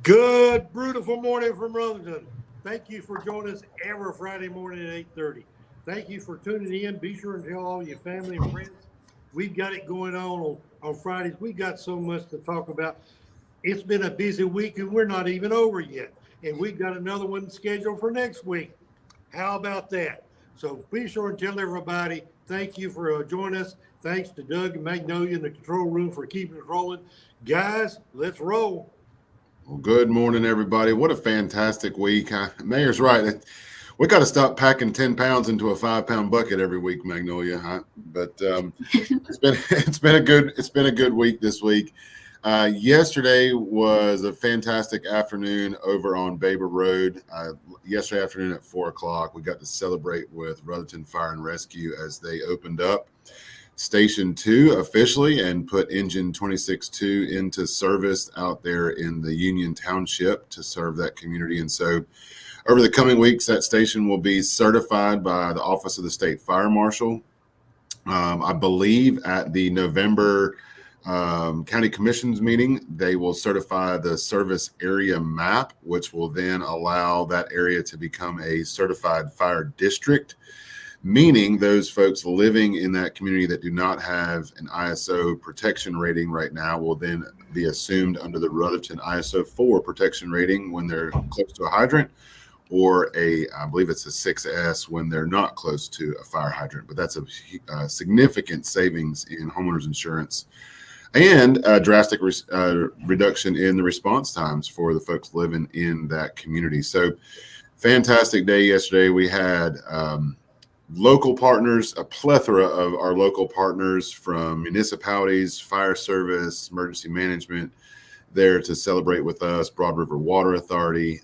Good, Brewtiful morning from Rutherford. Thank you for joining us every Friday morning at 8:30. Thank you for tuning in. Be sure and tell all your family and friends. We've got it going on Fridays. We've got so much to talk about. It's been a busy week and we're not even over yet. And we've got another one scheduled for next week. How about that? So be sure and tell everybody thank you for joining us. Thanks to Doug and Magnolia in the control room for keeping us rolling. Guys, let's roll. Well, good morning, everybody. What a fantastic week. Mayor's right. We got to stop packing 10 pounds into a 5-pound bucket every week, Magnolia. But it's been a good week this week. Yesterday was a fantastic afternoon over on Baber Road. Yesterday afternoon at 4 o'clock, we got to celebrate with Rutherford Fire and Rescue as they opened up Station 2 officially and put engine 26-2 into service out there in the Union Township to serve that community. And so over the coming weeks, that station will be certified by the Office of the State Fire Marshal. I believe at the November County Commission's meeting, they will certify the service area map, which will then allow that area to become a certified fire district, meaning those folks living in that community that do not have an ISO protection rating right now will then be assumed under the Rutherford ISO 4 protection rating when they're close to a hydrant, or I believe it's a 6S when they're not close to a fire hydrant. But that's a significant savings in homeowners insurance and a drastic reduction in the response times for the folks living in that community. So fantastic day yesterday. We had local partners, a plethora of our local partners from municipalities, fire service, emergency management there to celebrate with us, Broad River Water Authority,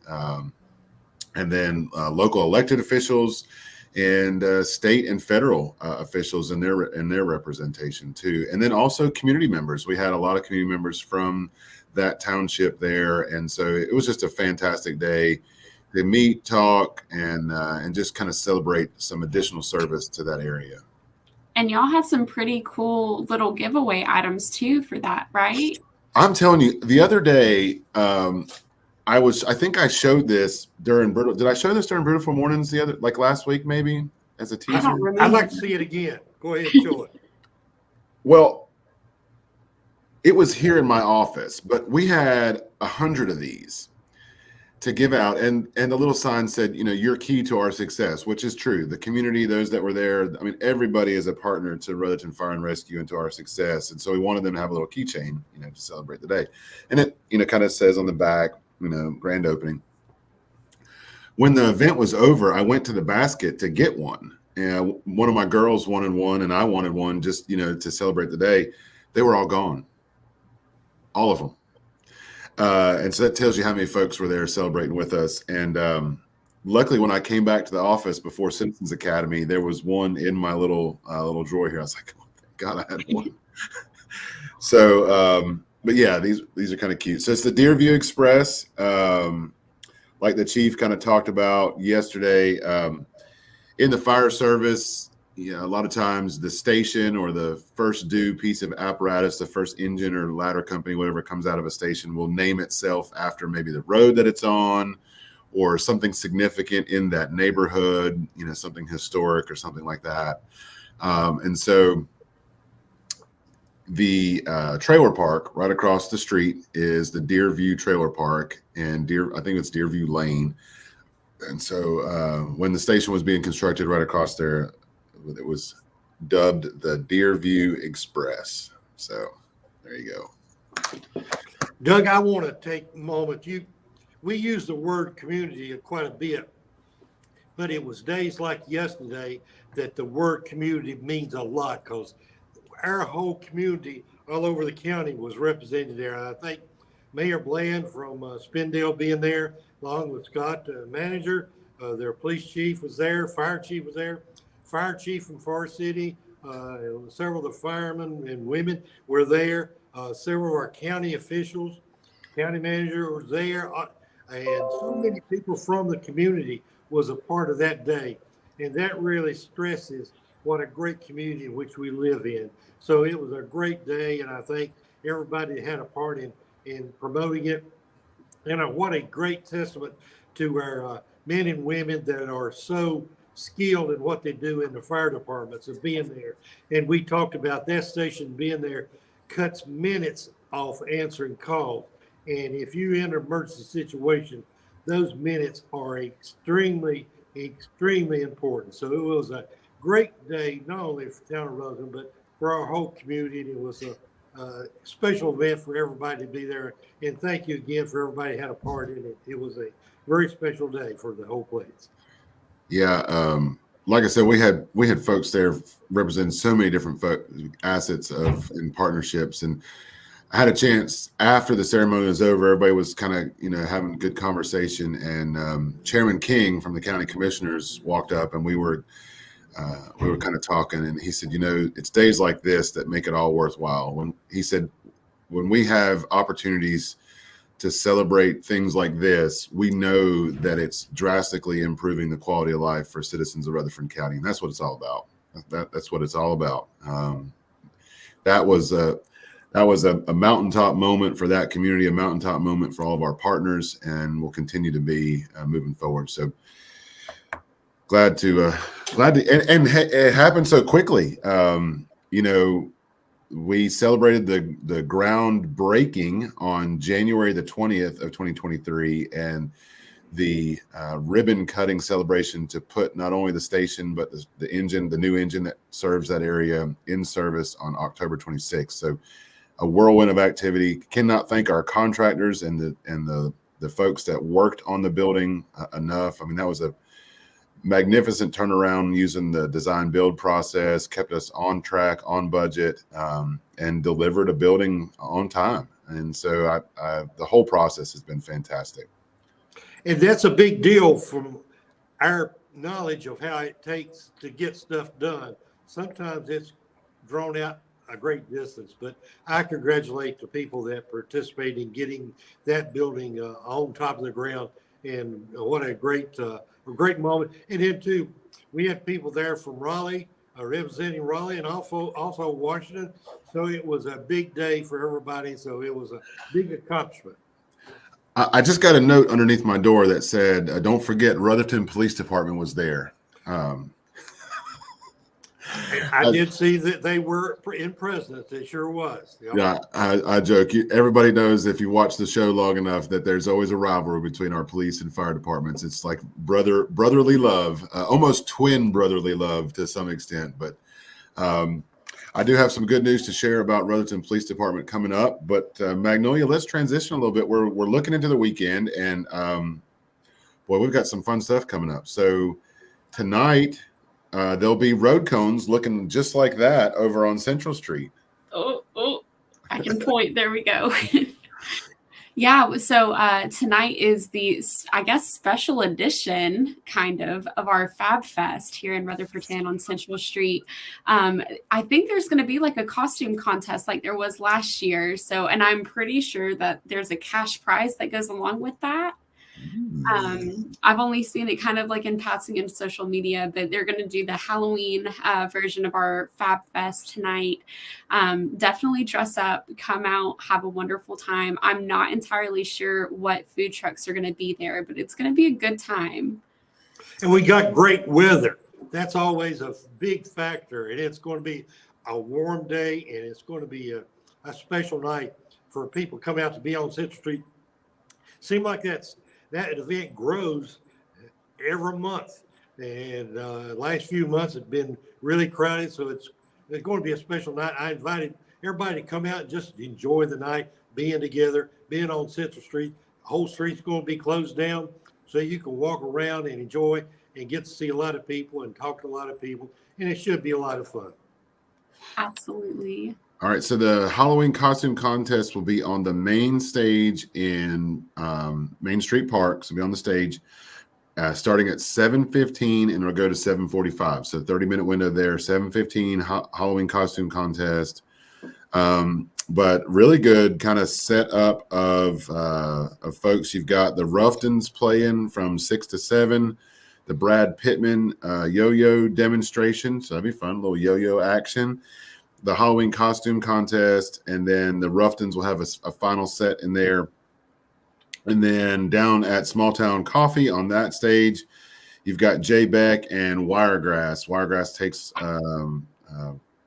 and then local elected officials and state and federal officials in their representation too. And then also community members. We had a lot of community members from that township there. And so it was just a fantastic day. They meet, talk, and just kind of celebrate some additional service to that area. And y'all had some pretty cool little giveaway items too for that, right? I'm telling you, the other day, I think I showed this during Did I show this during Brewtiful Mornings last week maybe as a teaser? I'd like to see it again. Go ahead and show it. Well, it was here in my office, but we had 100 of these to give out, and the little sign said, you're key to our success, which is true. The community, those that were there, I mean, everybody is a partner to Rutherford Fire and Rescue and to our success. And so we wanted them to have a little keychain, to celebrate the day. And it, kind of says on the back, grand opening. When the event was over, I went to the basket to get one. And one of my girls wanted one, and I wanted one just, to celebrate the day. They were all gone. All of them. And so that tells you how many folks were there celebrating with us. And luckily, when I came back to the office before Citizens Academy, there was one in my little drawer here. I was like, oh, thank God I had one. So, but yeah, these are kind of cute. So it's the Deerview Express, like the chief kind of talked about yesterday. In the fire service, a lot of times the station or the first due piece of apparatus, the first engine or ladder company, whatever comes out of a station, will name itself after maybe the road that it's on or something significant in that neighborhood, something historic or something like that. And so the trailer park right across the street is the Deerview Trailer Park, and I think it's Deerview Lane. And so when the station was being constructed right across there, it was dubbed the Deerview Express. So there you go. Doug, I want to take a moment. We use the word community quite a bit, but it was days like yesterday that the word community means a lot, because our whole community all over the county was represented there. And I think Mayor Bland from Spindale being there, along with Scott, manager, their police chief was there, fire chief was there, fire chief from Forest City, several of the firemen and women were there, several of our county officials, county manager was there, and so many people from the community was a part of that day. And that really stresses what a great community in which we live in. So it was a great day, and I think everybody had a part in promoting it. And what a great testament to our men and women that are so skilled in what they do in the fire departments of being there. And we talked about that station being there cuts minutes off answering calls. And if you're in an emergency situation, those minutes are extremely, extremely important. So it was a great day, not only for town of Rutherford, but for our whole community. And it was a special event for everybody to be there. And thank you again for everybody who had a part in it. It was a very special day for the whole place. Yeah, like I said, we had folks there representing so many different assets of and partnerships, and I had a chance after the ceremony was over. Everybody was kind of having a good conversation, and Chairman King from the county commissioners walked up, and we were kind of talking, and he said, it's days like this that make it all worthwhile. When he said, when we have opportunities to celebrate things like this, we know that it's drastically improving the quality of life for citizens of Rutherford County, and that's what it's all about. That's what it's all about. That was a mountaintop moment for that community, a mountaintop moment for all of our partners, and will continue to be moving forward. So glad to, and it happened so quickly. We celebrated the groundbreaking on January the 20th of 2023, and the ribbon cutting celebration to put not only the station but the new engine that serves that area in service on October 26th. So a whirlwind of activity. Cannot thank our contractors and the folks that worked on the building enough. I mean, that was a magnificent turnaround using the design build process, kept us on track, on budget, and delivered a building on time. And so the whole process has been fantastic. And that's a big deal from our knowledge of how it takes to get stuff done. Sometimes it's drawn out a great distance, but I congratulate the people that participate in getting that building on top of the ground. And what a great moment. And then too, we had people there from Raleigh, representing Raleigh, and also Washington. So it was a big day for everybody. So it was a big accomplishment. I just got a note underneath my door that said, "Don't forget, Rutherford Police Department was there." I did see that they were in presence. It sure was. Yep. Yeah, I joke. Everybody knows if you watch the show long enough that there's always a rivalry between our police and fire departments. It's like brotherly love, almost twin brotherly love to some extent. But I do have some good news to share about Rutherford Police Department coming up. But Magnolia, let's transition a little bit. We're looking into the weekend, and boy, we've got some fun stuff coming up. So tonight, there'll be road cones looking just like that over on Central Street. Oh, I can point. There we go. Yeah, so tonight is the, I guess, special edition kind of our Fab Fest here in Rutherford on Central Street. I think there's going to be like a costume contest like there was last year. So, and I'm pretty sure that there's a cash prize that goes along with that. I've only seen it kind of like in passing in social media, but they're going to do the Halloween version of our Fab Fest tonight. Definitely dress up, come out, have a wonderful time. I'm not entirely sure what food trucks are going to be there, but it's going to be a good time. And we got great weather. That's always a big factor. And it's going to be a warm day, and it's going to be a special night for people come out to be on Central Street. Seems like that event grows every month, and last few months it's been really crowded, so it's going to be a special night. I invited everybody to come out and just enjoy the night, being together, being on Central Street. The whole street's going to be closed down, so you can walk around and enjoy and get to see a lot of people and talk to a lot of people, and it should be a lot of fun. Absolutely. All right, so the Halloween costume contest will be on the main stage in Main Street Park. So it'll be on the stage starting at 7:15, and it'll go to 7:45. So 30-minute window there, 7:15 Halloween costume contest. But really good kind of setup of folks. You've got the Ruftons playing from 6 to 7. The Brad Pittman yo-yo demonstration. So that'd be fun, a little yo-yo action. The Halloween costume contest, and then the Ruftons will have a final set in there And then down at Small Town Coffee on that stage, you've got Jay Beck and Wiregrass. Wiregrass takes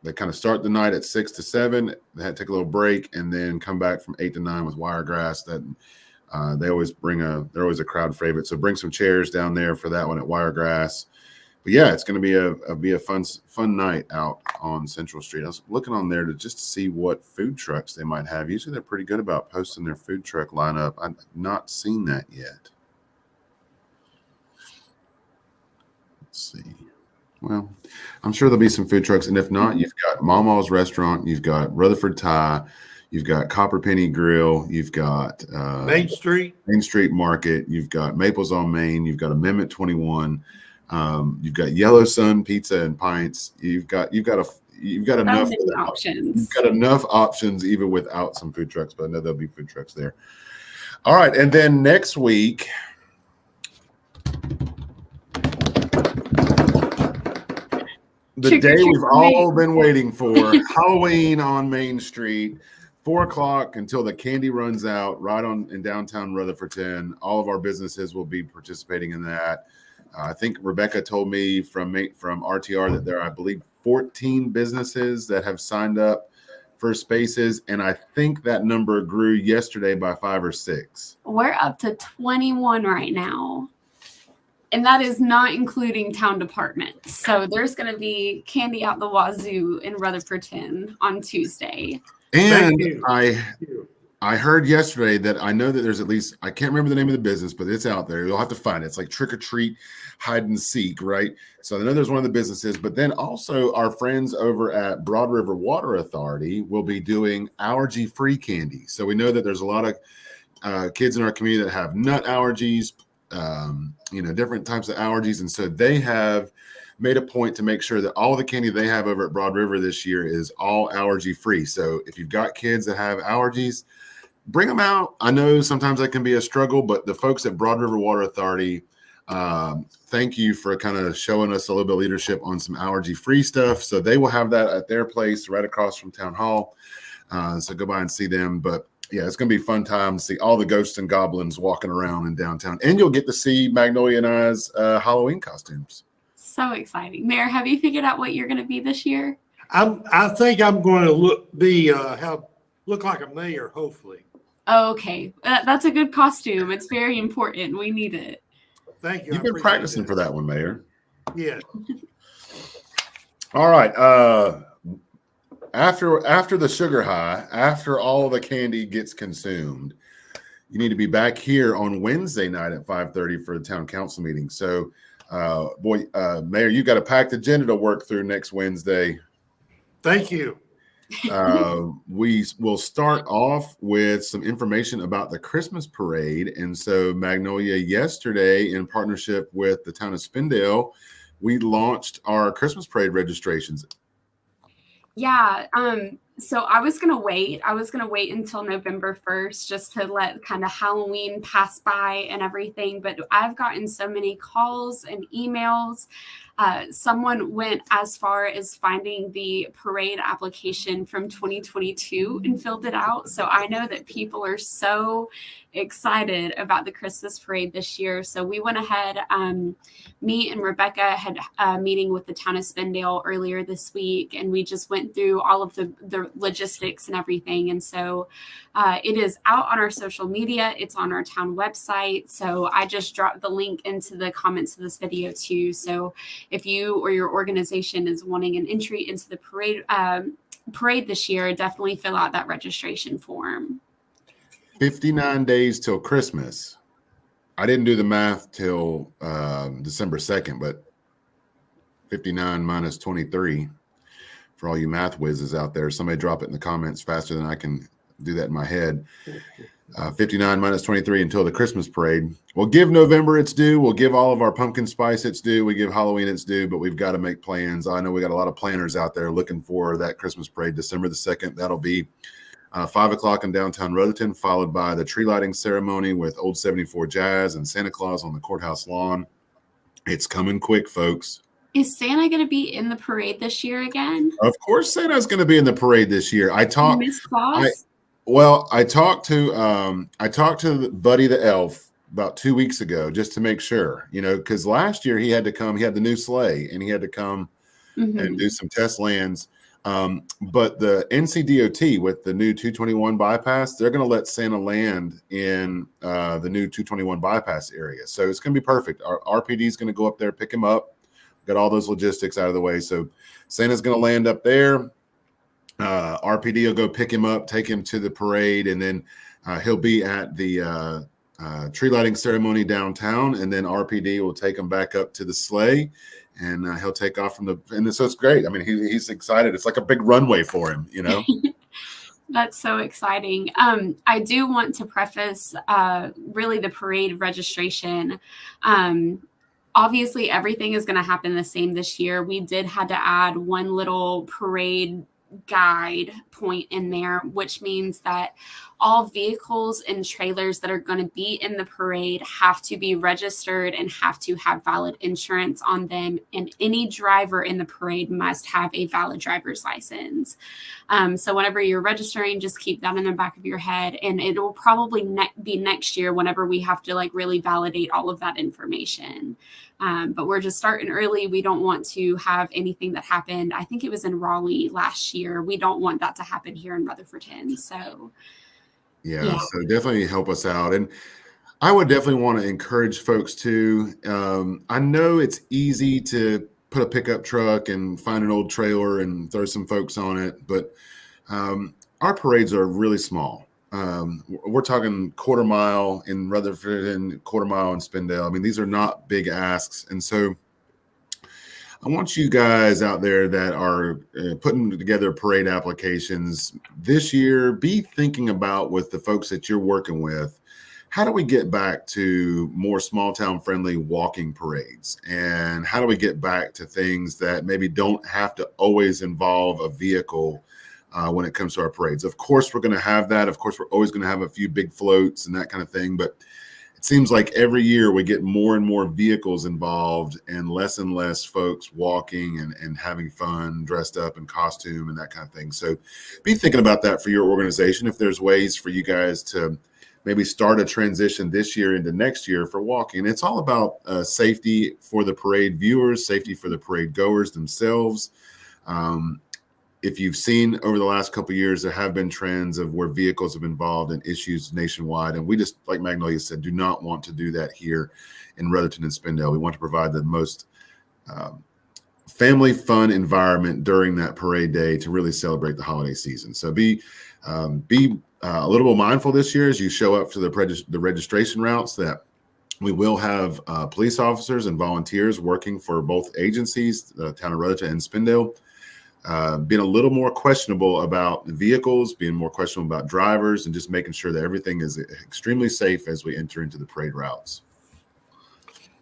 they kind of start the night at 6 to 7. They had to take a little break and then come back from 8 to 9 with Wiregrass. That they're always a crowd favorite. So bring some chairs down there for that one at Wiregrass. But yeah, it's going to be a fun night out on Central Street. I was looking on there to just see what food trucks they might have. Usually they're pretty good about posting their food truck lineup. I've not seen that yet. Let's see. Well, I'm sure there'll be some food trucks, and if not, you've got Mama's Restaurant, you've got Rutherford Thai, you've got Copper Penny Grill, you've got Main Street Market, you've got Maples on Main, you've got Amendment 21, you've got Yellow Sun Pizza and Pints. You've got enough options. You've got enough options even without some food trucks, but I know there'll be food trucks there. All right, and then next week. The day we've all been waiting for, Halloween on Main Street, 4 o'clock until the candy runs out, right in downtown Rutherford. All of our businesses will be participating in that. I think Rebecca told me from RTR that there are, I believe, 14 businesses that have signed up for spaces, and I think that number grew yesterday by 5 or 6. We're up to 21 right now. And that is not including town departments. So there's going to be candy out the wazoo in Rutherfordton on Tuesday. And I heard yesterday that I know that there's at least, I can't remember the name of the business, but it's out there. You'll have to find it. It's like trick or treat, hide and seek, right? So I know there's one of the businesses, but then also our friends over at Broad River Water Authority will be doing allergy-free candy. So we know that there's a lot of kids in our community that have nut allergies, different types of allergies. And so they have made a point to make sure that all the candy they have over at Broad River this year is all allergy free. So if you've got kids that have allergies, bring them out. I know sometimes that can be a struggle, but the folks at Broad River Water Authority, thank you for kind of showing us a little bit of leadership on some allergy free stuff. So they will have that at their place right across from Town Hall. So go by and see them. But yeah, it's going to be a fun time to see all the ghosts and goblins walking around in downtown. And you'll get to see Magnolia and I's Halloween costumes. So exciting. Mayor, have you figured out what you're going to be this year? I think I'm going to look like a mayor, hopefully. Oh, okay. That's a good costume. It's very important. We need it. Thank you. You've been practicing for that one, Mayor. Yeah. All right. After the sugar high, after all the candy gets consumed, you need to be back here on Wednesday night at 5:30 for the town council meeting. So, Mayor, you got a packed agenda to work through next Wednesday. Thank you. We will start off with some information about the Christmas parade. And so Magnolia, yesterday, in partnership with the town of Spindale, we launched our Christmas parade registrations. Yeah. So I was going to wait. Until November 1st just to let kind of Halloween pass by and everything. But I've gotten so many calls and emails. Someone went as far as finding the parade application from 2022 and filled it out. So I know that people are so excited about the Christmas parade this year. So we went ahead. Me and Rebecca had a meeting with the town of Spindale earlier this week, and we just went through all of the logistics and everything. And so it is out on our social media. It's on our town website. So I just dropped the link into the comments of this video too. So if you or your organization is wanting an entry into the parade this year, definitely fill out that registration form. 59 days till Christmas. I didn't do the math till December 2nd, but 59 minus 23 for all you math whizzes out there. Somebody drop it in the comments faster than I can do that in my head. 59 minus 23 until the Christmas parade. We'll give November its due. We'll give all of our pumpkin spice its due. We give Halloween its due, but we've got to make plans. I know we got a lot of planners out there looking for that Christmas parade, December the 2nd. That'll be 5 o'clock in downtown Rutherford, followed by the tree lighting ceremony with Old 74 Jazz and Santa Claus on the courthouse lawn. It's coming quick, folks. Is Santa going to be in the parade this year again? Of course, Santa's going to be in the parade this year. Miss Claus? Well, I talked to Buddy the Elf about 2 weeks ago just to make sure, because last year he had to come. He had the new sleigh, and he had to come and Mhm. do some test lands. But the NCDOT with the new 221 bypass, they're going to let Santa land in the new 221 bypass area. So it's going to be perfect. Our RPD is going to go up there, pick him up, got all those logistics out of the way. So Santa's going to land up there. RPD will go pick him up, take him to the parade, and then he'll be at the tree lighting ceremony downtown, and then RPD will take him back up to the sleigh, and he'll take off from and so it's great. I mean, he's excited. It's like a big runway for him, That's so exciting. I do want to preface really the parade registration. Obviously, everything is going to happen the same this year. We did had to add one little parade guide point in there, which means that all vehicles and trailers that are going to be in the parade have to be registered and have to have valid insurance on them. And any driver in the parade must have a valid driver's license. So whenever you're registering, just keep that in the back of your head. And it will probably be next year whenever we have to like really validate all of that information. But we're just starting early. We don't want to have anything that happened. I think it was in Raleigh last year. We don't want that to happen here in Rutherfordton. So yeah. So definitely help us out. And I would definitely want to encourage folks to, I know it's easy to put a pickup truck and find an old trailer and throw some folks on it, but our parades are really small. We're talking quarter mile in Rutherford and quarter mile in Spindale. I mean, these are not big asks. And so I want you guys out there that are putting together parade applications this year, be thinking about with the folks that you're working with, how do we get back to more small town friendly walking parades? And how do we get back to things that maybe don't have to always involve a vehicle when it comes to our parades? Of course, we're going to have that. Of course, we're always going to have a few big floats and that kind of thing. But it seems like every year we get more and more vehicles involved and less folks walking and having fun, dressed up in costume and that kind of thing. So be thinking about that for your organization. If there's ways for you guys to maybe start a transition this year into next year for walking. It's all about safety for the parade viewers, safety for the parade goers themselves. If you've seen over the last couple of years, there have been trends of where vehicles have been involved in issues nationwide. And we just, like Magnolia said, do not want to do that here in Rutherford and Spindale. We want to provide the most family fun environment during that parade day to really celebrate the holiday season. So be a little bit mindful this year as you show up to the registration routes that we will have police officers and volunteers working for both agencies, the town of Rutherford and Spindale. Being a little more questionable about vehicles, being more questionable about drivers, and just making sure that everything is extremely safe as we enter into the parade routes.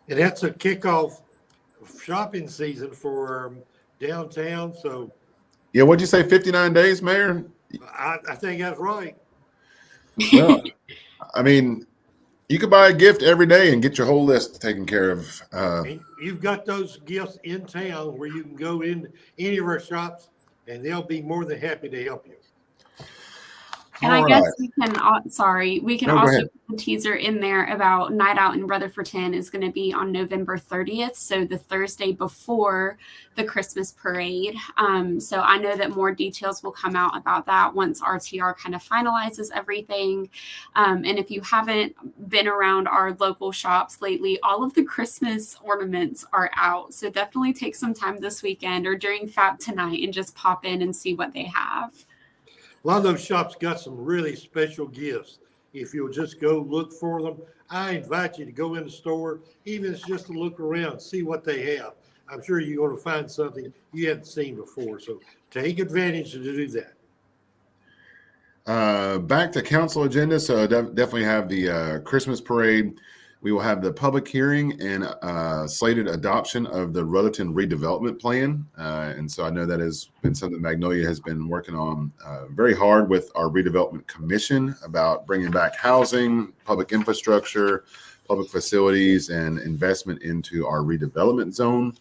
And that's a kickoff shopping season for downtown. So, yeah, what'd you say? 59 days, Mayor? I think that's right. Well, I mean, you could buy a gift every day and get your whole list taken care of. And you've got those gifts in town where you can go in any of our shops and they'll be more than happy to help you. And I guess we can, we can also put the teaser in there about Night Out in Rutherfordton is going to be on November 30th. So the Thursday before the Christmas parade. So I know that more details will come out about that once RTR kind of finalizes everything. And if you haven't been around our local shops lately, all of the Christmas ornaments are out. So definitely take some time this weekend or during Fab tonight and just pop in and see what they have. A lot of those shops got some really special gifts. If you'll just go look for them, I invite you to go in the store, even if it's just to look around, see what they have. I'm sure you're going to find something you haven't seen before. So take advantage to do that. Back to council agenda. So definitely have the Christmas parade. We will have the public hearing and slated adoption of the Rutherford redevelopment plan. And so I know that has been something Magnolia has been working on very hard with our redevelopment commission about bringing back housing, public infrastructure, public facilities, and investment into our redevelopment zone.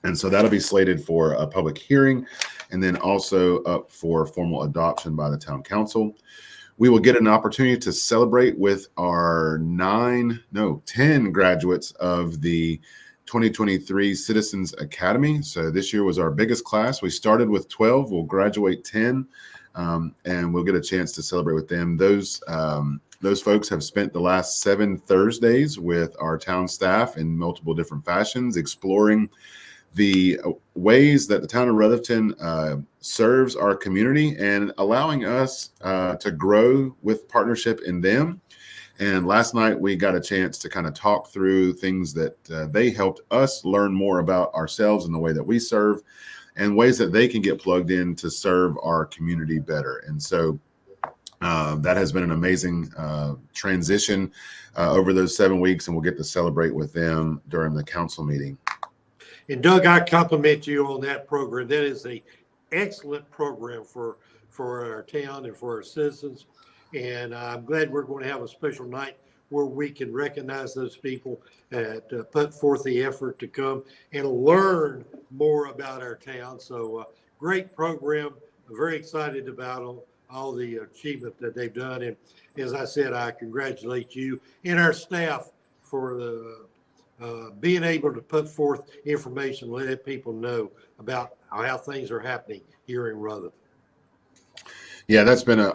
And so that'll be slated for a public hearing and then also up for formal adoption by the town council. We will get an opportunity to celebrate with our 10 graduates of the 2023 Citizens Academy. So this year was our biggest class. We started with 12, we'll graduate 10, and we'll get a chance to celebrate with them. Those folks have spent the last 7 Thursdays with our town staff in multiple different fashions, exploring the ways that the town of Rutherford serves our community and allowing us to grow with partnership in them. And last night we got a chance to kind of talk through things that they helped us learn more about ourselves and the way that we serve and ways that they can get plugged in to serve our community better. And so that has been an amazing transition over those 7 weeks, and we'll get to celebrate with them during the council meeting. And Doug, I compliment you on that program. That is an excellent program for our town and for our citizens. And I'm glad we're going to have a special night where we can recognize those people that put forth the effort to come and learn more about our town. So great program. I'm very excited about all the achievement that they've done. And as I said, I congratulate you and our staff for the being able to put forth information, let people know about how things are happening here in Rutherford. Yeah,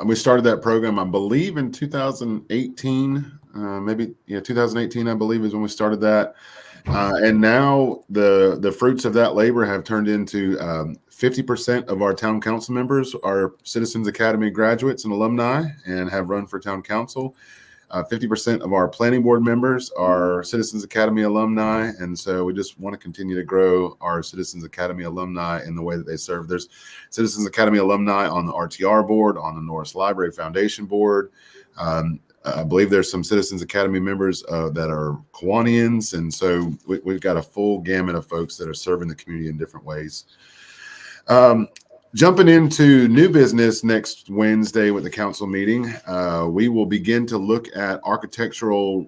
we started that program, I believe, in 2018, 2018, I believe, is when we started that. And now the fruits of that labor have turned into 50% of our town council members are Citizens Academy graduates and alumni and have run for town council. 50% of our planning board members are Citizens Academy alumni. And so we just want to continue to grow our Citizens Academy alumni in the way that they serve. There's Citizens Academy alumni on the RTR board, on the Norris Library Foundation board. I believe there's some Citizens Academy members that are Kiwanians. And so we've got a full gamut of folks that are serving the community in different ways. Jumping into new business next Wednesday with the council meeting, we will begin to look at architectural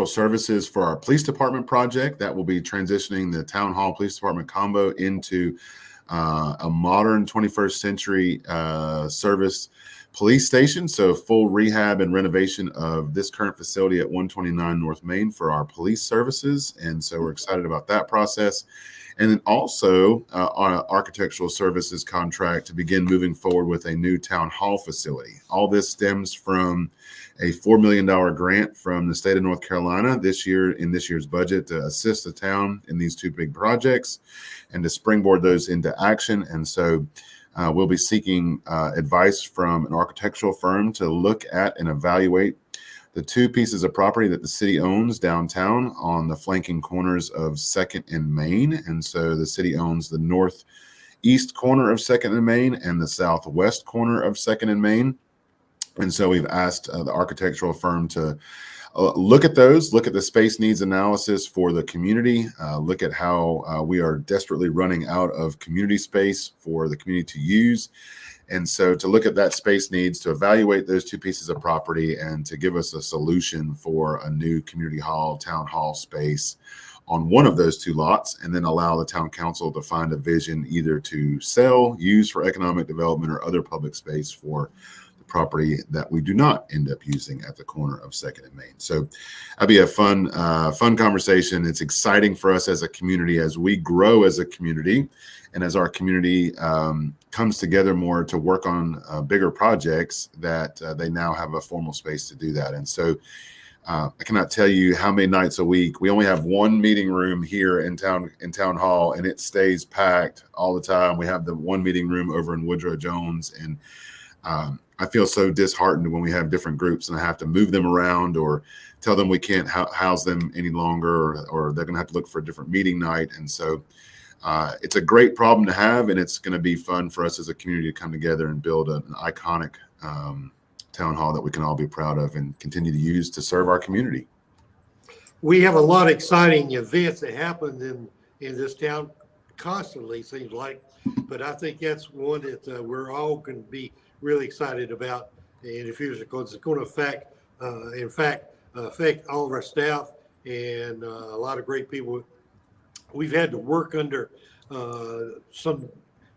services for our police department project. That will be transitioning the town hall police department combo into a modern 21st century service police station. So full rehab and renovation of this current facility at 129 North Main for our police services. And so we're excited about that process. And then also on an architectural services contract to begin moving forward with a new town hall facility. All this stems from a $4 million grant from the state of North Carolina this year in this year's budget to assist the town in these two big projects and to springboard those into action. And so we'll be seeking advice from an architectural firm to look at and evaluate the two pieces of property that the city owns downtown on the flanking corners of 2nd and Main. And so the city owns the northeast corner of 2nd and Main and the southwest corner of 2nd and Main. And so we've asked the architectural firm to look at the space needs analysis for the community, look at how we are desperately running out of community space for the community to use. And so to look at that space needs, to evaluate those two pieces of property and to give us a solution for a new community hall, town hall space on one of those two lots, and then allow the town council to find a vision either to sell, use for economic development, or other public space for the property that we do not end up using at the corner of 2nd and Main. So that'd be a fun conversation. It's exciting for us as a community as we grow as a community. And as our community comes together more to work on bigger projects, that they now have a formal space to do that. And so I cannot tell you how many nights a week. We only have one meeting room here in town hall, and it stays packed all the time. We have the one meeting room over in Woodrow Jones, and I feel so disheartened when we have different groups and I have to move them around or tell them we can't house them any longer, or they're going to have to look for a different meeting night. And so it's a great problem to have, and it's going to be fun for us as a community to come together and build an iconic town hall that we can all be proud of and continue to use to serve our community. We have a lot of exciting events that happen in this town constantly, seems like, but I think that's one that we're all going to be really excited about in the future, because it's going to affect all of our staff and a lot of great people we've had to work under some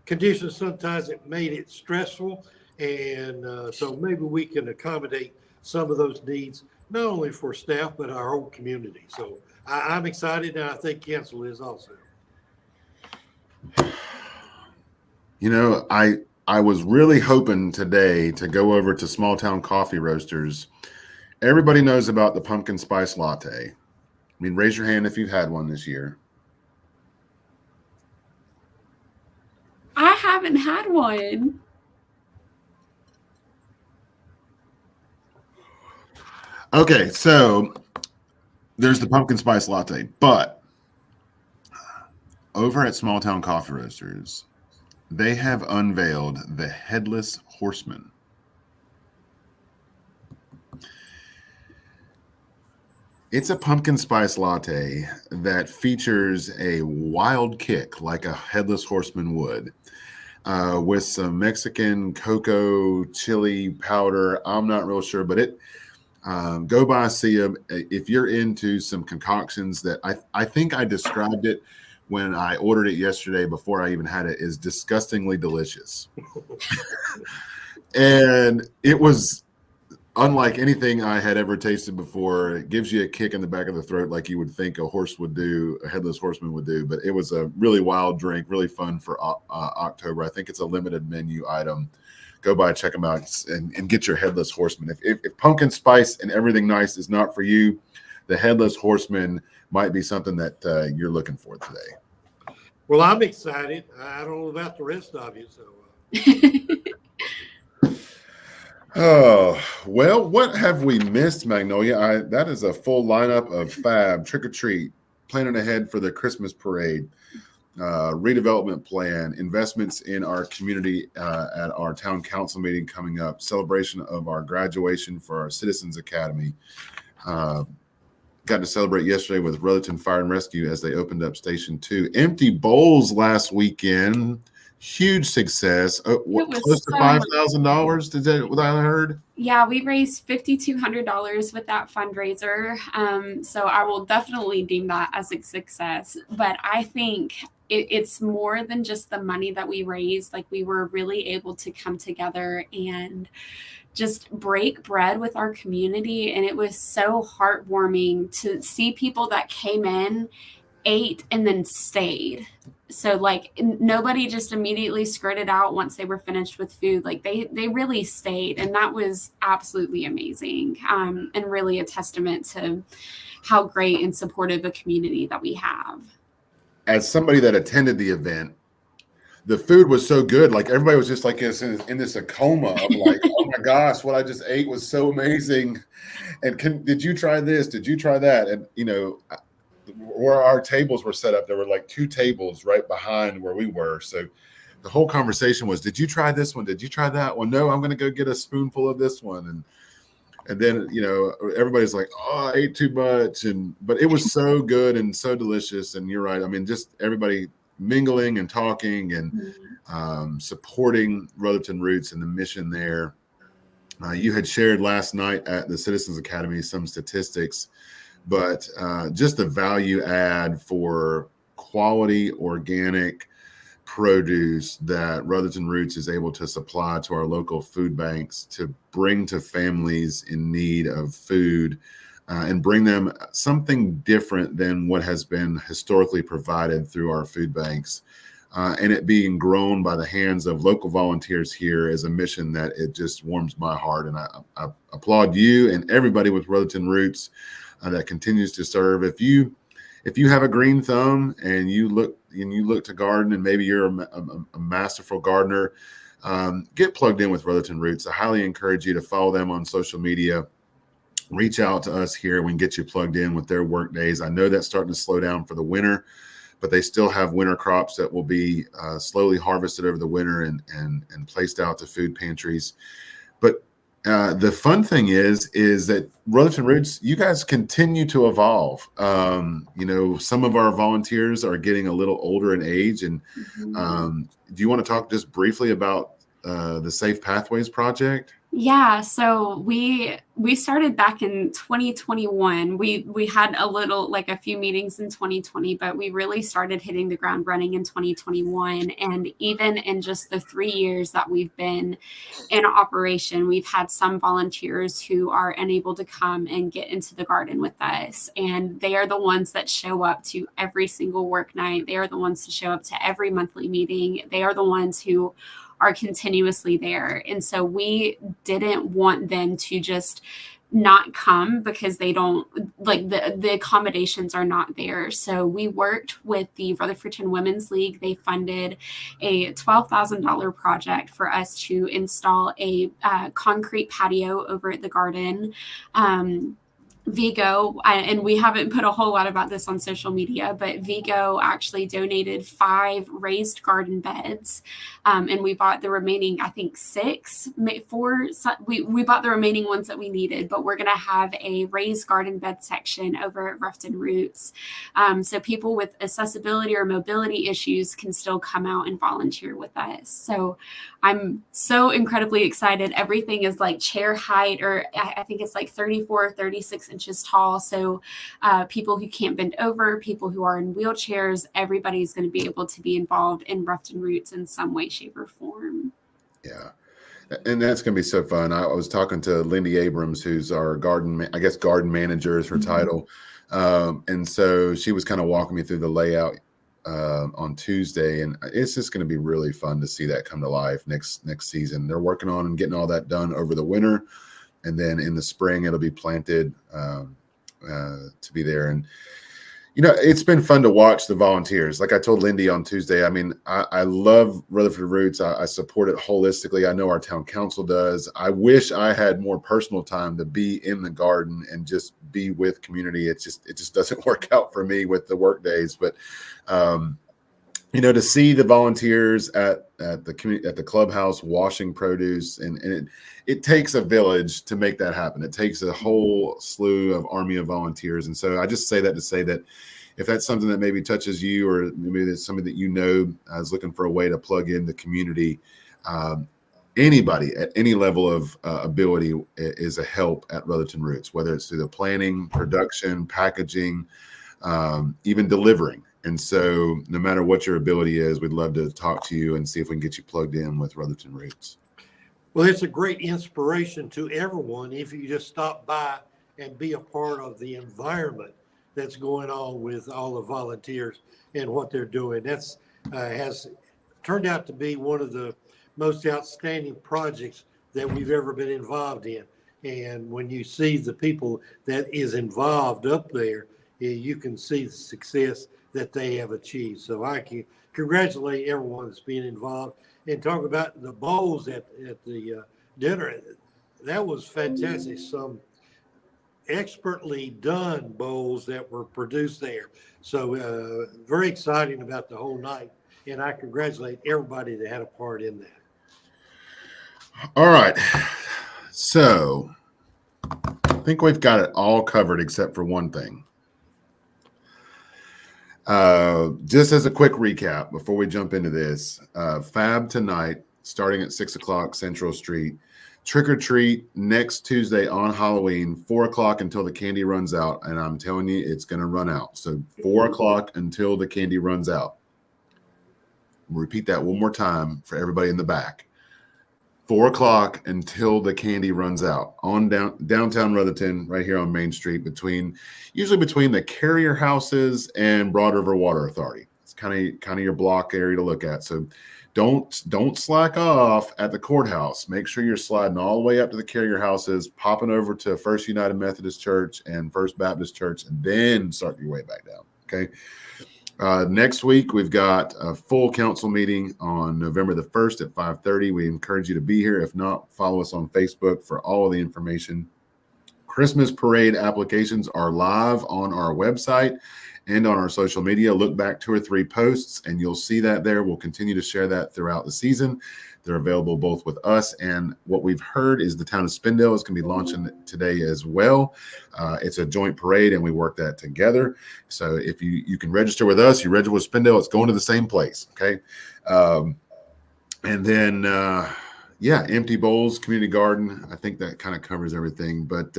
conditions sometimes that made it stressful. And so maybe we can accommodate some of those needs, not only for staff, but our whole community. So I'm excited, and I think council is also. You know, I was really hoping today to go over to Small Town Coffee Roasters. Everybody knows about the pumpkin spice latte. I mean, raise your hand if you've had one this year. I haven't had one. Okay, so there's the pumpkin spice latte, but over at Small Town Coffee Roasters, they have unveiled the Headless Horseman. It's a pumpkin spice latte that features a wild kick like a Headless Horseman would, with some Mexican cocoa chili powder. I'm not real sure, but it go by, see them. If you're into some concoctions that I think I described it when I ordered it yesterday before I even had it, is disgustingly delicious. And it was unlike anything I had ever tasted before. It gives you a kick in the back of the throat like you would think a horse would do, a Headless Horseman would do. But it was a really wild drink, really fun for October. I think it's a limited menu item. Go by, check them out, and get your Headless Horseman. If pumpkin spice and everything nice is not for you, the Headless Horseman might be something that you're looking for today. Well, I'm excited. I don't know about the rest of you. So. Oh, well, what have we missed, Magnolia? That is a full lineup of fab, trick or treat, planning ahead for the Christmas parade, redevelopment plan, investments in our community at our town council meeting coming up, celebration of our graduation for our Citizens Academy. Got to celebrate yesterday with Rutherford Fire and Rescue as they opened up Station 2. Empty bowls last weekend. Huge success. Close to $5,000. Did that what I heard? Yeah, we raised $5,200 with that fundraiser. So I will definitely deem that as a success. But I think it's more than just the money that we raised. Like, we were really able to come together and just break bread with our community. And it was so heartwarming to see people that came in, ate, and then stayed. So like nobody just immediately skirted out once they were finished with food. Like they really stayed, and that was absolutely amazing, and really a testament to how great and supportive a community that we have. As somebody that attended the event, the food was so good. Like everybody was just like in this coma of like, oh my gosh, what I just ate was so amazing. And did you try this? Did you try that? And you know, where our tables were set up, there were like two tables right behind where we were. So the whole conversation was, did you try this one? Did you try that one? No, I'm going to go get a spoonful of this one. And then, you know, everybody's like, oh, I ate too much. But it was so good and so delicious. And you're right. I mean, just everybody mingling and talking and supporting Rutherford Roots and the mission there. You had shared last night at the Citizens Academy some statistics, but just the value add for quality organic produce that Rutherford Roots is able to supply to our local food banks to bring to families in need of food, and bring them something different than what has been historically provided through our food banks. And it being grown by the hands of local volunteers here is a mission that it just warms my heart. And I applaud you and everybody with Rutherford Roots that continues to serve. If you have a green thumb and you look to garden, and maybe you're a masterful gardener, get plugged in with Rutherford Roots. I highly encourage you to follow them on social media. Reach out to us here. We can get you plugged in with their work days. I know that's starting to slow down for the winter, but they still have winter crops that will be slowly harvested over the winter and placed out to food pantries. But the fun thing is that Rutherford Roots, you guys continue to evolve. You know, some of our volunteers are getting a little older in age. And do you want to talk just briefly about the Safe Pathways Project? Yeah, so we started back in 2021. We had a little, like a few meetings in 2020, but we really started hitting the ground running in 2021. And even in just the 3 years that we've been in operation, we've had some volunteers who are unable to come and get into the garden with us. And they are the ones that show up to every single work night. They are the ones to show up to every monthly meeting. They are the ones who are continuously there. And so we didn't want them to just not come because they don't like the accommodations are not there. So we worked with the Rutherfordton Women's League. They funded a $12,000 project for us to install a concrete patio over at the garden. Vigo, and we haven't put a whole lot about this on social media, but Vigo actually donated 5 raised garden beds, and we bought the remaining, I think 4. We bought the remaining ones that we needed, but we're going to have a raised garden bed section over at Ruffton Roots, so people with accessibility or mobility issues can still come out and volunteer with us. So I'm so incredibly excited. Everything is like chair height, or I think it's like 34, 36 inches tall. So people who can't bend over, people who are in wheelchairs, everybody's going to be able to be involved in Ruffton Roots in some way, shape, or form. Yeah. And that's going to be so fun. I was talking to Lindy Abrams, who's our garden manager is her title. And so she was kind of walking me through the layout on Tuesday, and it's just going to be really fun to see that come to life next season. They're working on and getting all that done over the winter, and then in the spring it'll be planted to be there. And it's been fun to watch the volunteers. Like I told Lindy on Tuesday, I mean, I love Rutherford Roots. I support it holistically. I know our town council does. I wish I had more personal time to be in the garden and just be with community. It just doesn't work out for me with the work days. But to see the volunteers at the clubhouse washing produce, and it takes a village to make that happen. It takes a whole slew of army of volunteers. And so I just say that to say that if that's something that maybe touches you, or maybe it's somebody that is looking for a way to plug in the community, anybody at any level of ability is a help at Rutherford Roots, whether it's through the planning, production, packaging, even delivering. And so no matter what your ability is, we'd love to talk to you and see if we can get you plugged in with Rutherford Roots. Well, it's a great inspiration to everyone if you just stop by and be a part of the environment that's going on with all the volunteers and what they're doing. That's has turned out to be one of the most outstanding projects that we've ever been involved in. And when you see the people that is involved up there, you can see the success that they have achieved. So I can congratulate everyone that's being involved, and talk about the bowls at the dinner. That was fantastic. Some expertly done bowls that were produced there. So very exciting about the whole night. And I congratulate everybody that had a part in that. All right. So I think we've got it all covered except for one thing. Just as a quick recap before we jump into this, Fab tonight, starting at 6:00 Central Street. Trick or treat next Tuesday on Halloween, 4:00 until the candy runs out. And I'm telling you, it's going to run out. So 4:00 until the candy runs out. We'll repeat that one more time for everybody in the back. 4:00 until the candy runs out on downtown Rutherford, right here on Main Street, usually between the Carrier Houses and Broad River Water Authority. It's kind of your block area to look at. So don't slack off at the courthouse. Make sure you're sliding all the way up to the Carrier Houses, popping over to First United Methodist Church and First Baptist Church, and then start your way back down. Okay. Next week, we've got a full council meeting on November the 1st at 5:30. We encourage you to be here. If not, follow us on Facebook for all of the information. Christmas parade applications are live on our website and on our social media. Look back 2 or 3 posts and you'll see that there. We'll continue to share that throughout the season. They're available both with us, and what we've heard is the town of Spindale is going to be launching today as well. It's a joint parade, and we work that together. So if you can register with us, you register with Spindale, it's going to the same place. Okay. And then, yeah, empty bowls, community garden. I think that kind of covers everything. But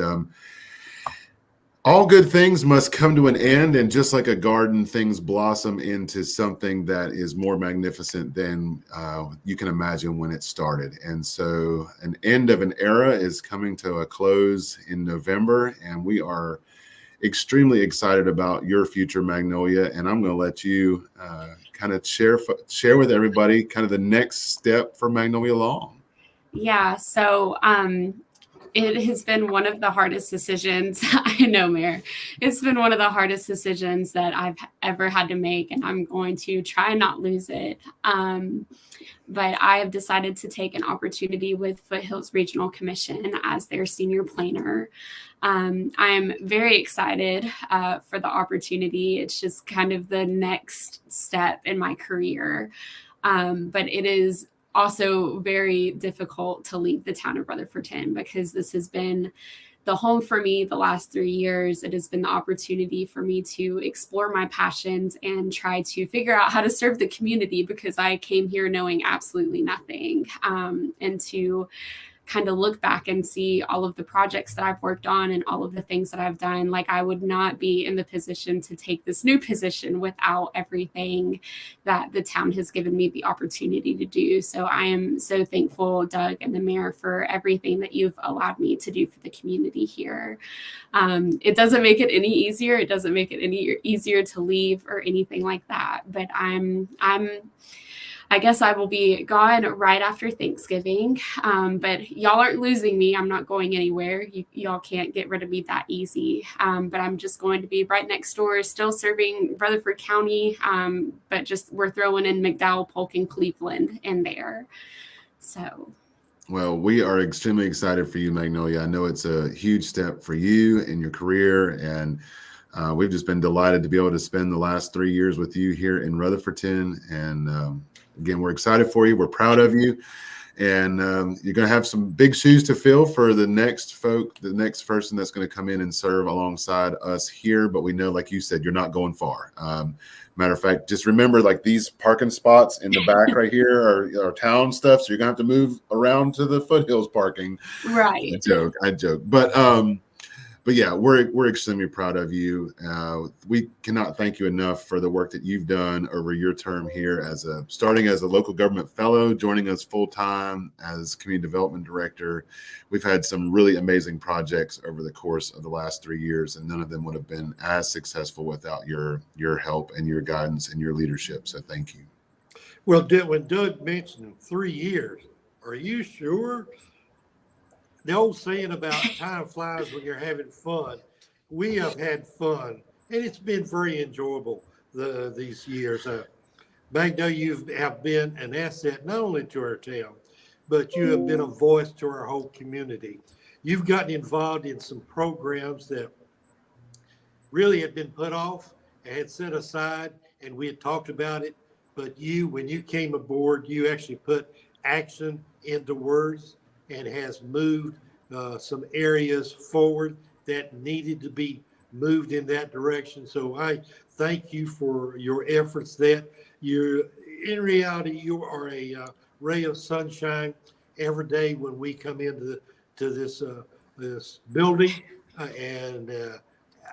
all good things must come to an end, and just like a garden, things blossom into something that is more magnificent than you can imagine when it started. And so an end of an era is coming to a close in November, and we are extremely excited about your future, Magnolia. And I'm going to let you kind of share with everybody kind of the next step for Magnolia Law. Yeah, so it has been one of the hardest decisions. I know, Mayor. It's been one of the hardest decisions that I've ever had to make, and I'm going to try and not lose it. But I have decided to take an opportunity with Foothills Regional Commission as their senior planner. I'm very excited for the opportunity. It's just kind of the next step in my career. But it is also very difficult to leave the town of Rutherfordton, because this has been the home for me the last 3 years. It has been the opportunity for me to explore my passions and try to figure out how to serve the community, because I came here knowing absolutely nothing, and to kind of look back and see all of the projects that I've worked on and all of the things that I've done. Like, I would not be in the position to take this new position without everything that the town has given me the opportunity to do. So I am so thankful, Doug and the mayor, for everything that you've allowed me to do for the community here. It doesn't make it any easier. It doesn't make it any easier to leave or anything like that. But I guess I will be gone right after Thanksgiving, but y'all aren't losing me. I'm not going anywhere. Y'all can't get rid of me that easy, but I'm just going to be right next door, still serving Rutherford County, but just we're throwing in McDowell, Polk, and Cleveland in there. So. Well, we are extremely excited for you, Magnolia. I know it's a huge step for you in your career, and we've just been delighted to be able to spend the last 3 years with you here in Rutherfordton. And again, we're excited for you. We're proud of you. And you're going to have some big shoes to fill for the next person that's going to come in and serve alongside us here. But we know, like you said, you're not going far. Matter of fact, just remember, like, these parking spots in the back right here are town stuff. So you're going to have to move around to the Foothills parking. Right. I joke. But yeah, we're extremely proud of you. We cannot thank you enough for the work that you've done over your term here, starting as a local government fellow, joining us full time as community development director. We've had some really amazing projects over the course of the last 3 years, and none of them would have been as successful without your help and your guidance and your leadership. So thank you. Well, when Doug mentioned 3 years, are you sure? The old saying about time flies when you're having fun. We have had fun, and it's been very enjoyable these years. Magnolia, you have been an asset not only to our town, but you have been a voice to our whole community. You've gotten involved in some programs that really had been put off and had set aside, and we had talked about it. But when you came aboard, you actually put action into words, and has moved some areas forward that needed to be moved in that direction. So I thank you for your efforts. That in reality, you are a ray of sunshine every day when we come into this building, and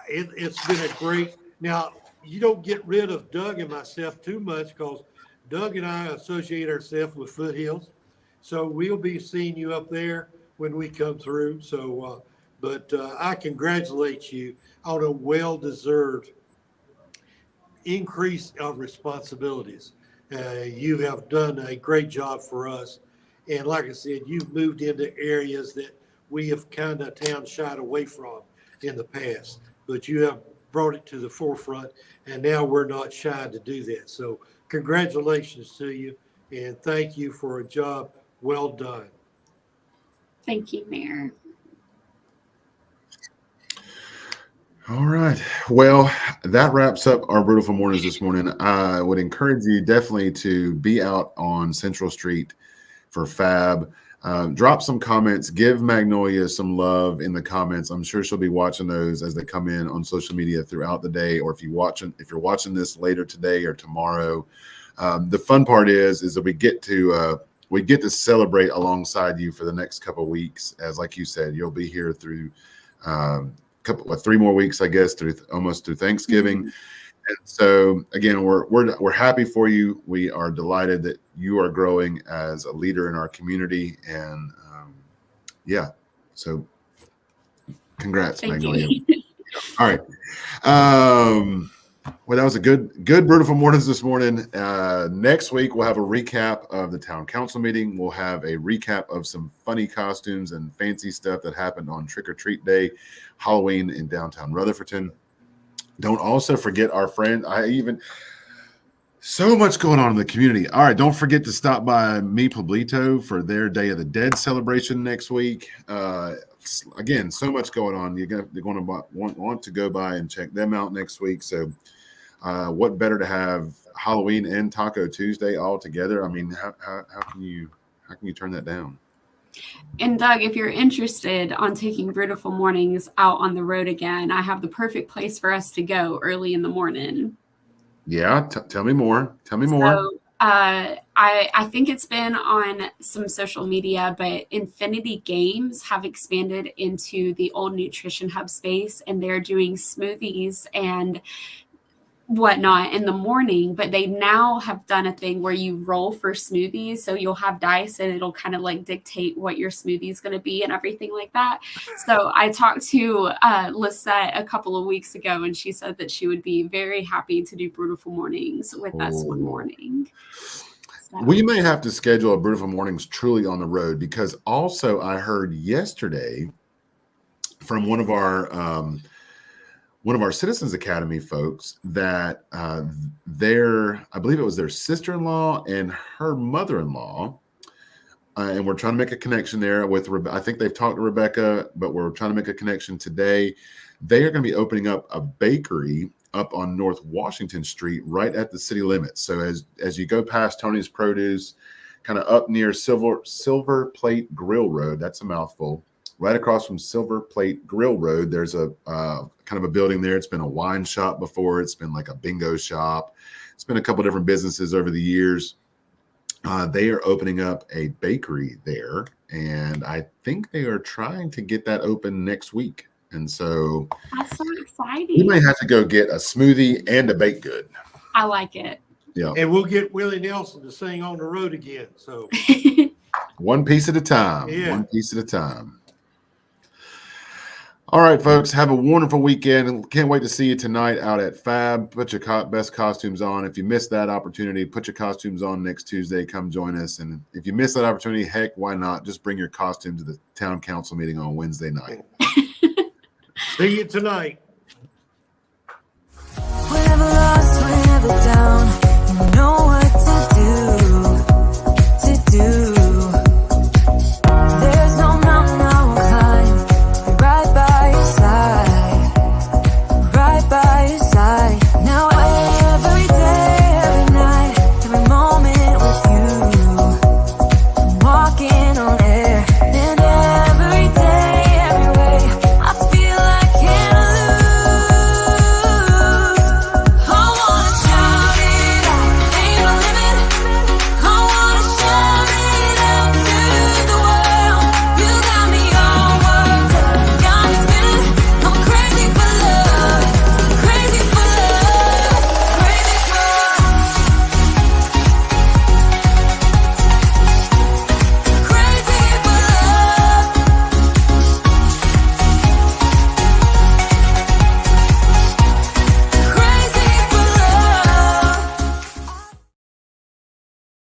it's been a great. Now, you don't get rid of Doug and myself too much, because Doug and I associate ourselves with Foothills. So we'll be seeing you up there when we come through. So, but I congratulate you on a well-deserved increase of responsibilities. You have done a great job for us. And like I said, you've moved into areas that we have kind of town shied away from in the past, but you have brought it to the forefront, and now we're not shy to do that. So congratulations to you, and thank you for a job well done. Thank you, Mayor. All right. Well, that wraps up our Brewtiful Mornings this morning. I would encourage you definitely to be out on Central Street for Fab. Drop some comments. Give Magnolia some love in the comments. I'm sure she'll be watching those as they come in on social media throughout the day, or if you're watching this later today or tomorrow. The fun part is that we get to we get to celebrate alongside you for the next couple of weeks. As like you said, you'll be here through 3 more weeks, I guess, almost through Thanksgiving. And so again, we're happy for you. We are delighted that you are growing as a leader in our community. And so congrats, Thank Magnolia. you. All right. Well, that was a good Brewtiful mornings this morning. Next week, we'll have a recap of the town council meeting. We'll have a recap of some funny costumes and fancy stuff that happened on Trick or Treat Day, Halloween in downtown Rutherfordton. Don't also forget our friend. So much going on in the community. All right, don't forget to stop by Mi Pueblito for their Day of the Dead celebration next week. Again, so much going on. You're going to want to go by and check them out next week. So, what better to have Halloween and Taco Tuesday all together? I mean, how can you turn that down? And Doug, if you're interested on taking Brewtiful mornings out on the road again, I have the perfect place for us to go early in the morning. Yeah, tell me more. So, I think it's been on some social media, but Infinity Games have expanded into the old Nutrition Hub space, and they're doing smoothies and whatnot in the morning, but they now have done a thing where you roll for smoothies. So you'll have dice and it'll kind of like dictate what your smoothie is going to be and everything like that. So I talked to Lisette a couple of weeks ago, and she said that she would be very happy to do Brewtiful mornings with us one morning. So. We may have to schedule a Brewtiful mornings truly on the road, because also I heard yesterday from one of our Citizens Academy folks that I believe it was their sister-in-law and her mother-in-law, and we're trying to make a connection there with I think they've talked to Rebecca, but we're trying to make a connection today. They are going to be opening up a bakery up on North Washington Street right at the city limits. So as you go past Tony's Produce, kind of up near Silver Plate Grill Road, that's a mouthful. Right across from Silver Plate Grill Road, there's a kind of a building there. It's been a wine shop before. It's been like a bingo shop. It's been a couple different businesses over the years. They are opening up a bakery there, and I think they are trying to get that open next week. And so that's so exciting. You may have to go get a smoothie and a baked good. I like it. Yeah. And we'll get Willie Nelson to sing on the road again. So one piece at a time. Yeah. One piece at a time. All right, folks, have a wonderful weekend, and can't wait to see you tonight out at Fab. Put your best costumes on. If you missed that opportunity, put your costumes on next Tuesday. Come join us. And if you miss that opportunity, heck, why not? Just bring your costume to the town council meeting on Wednesday night. See you tonight. Whenever lost, whenever down, you know what to do.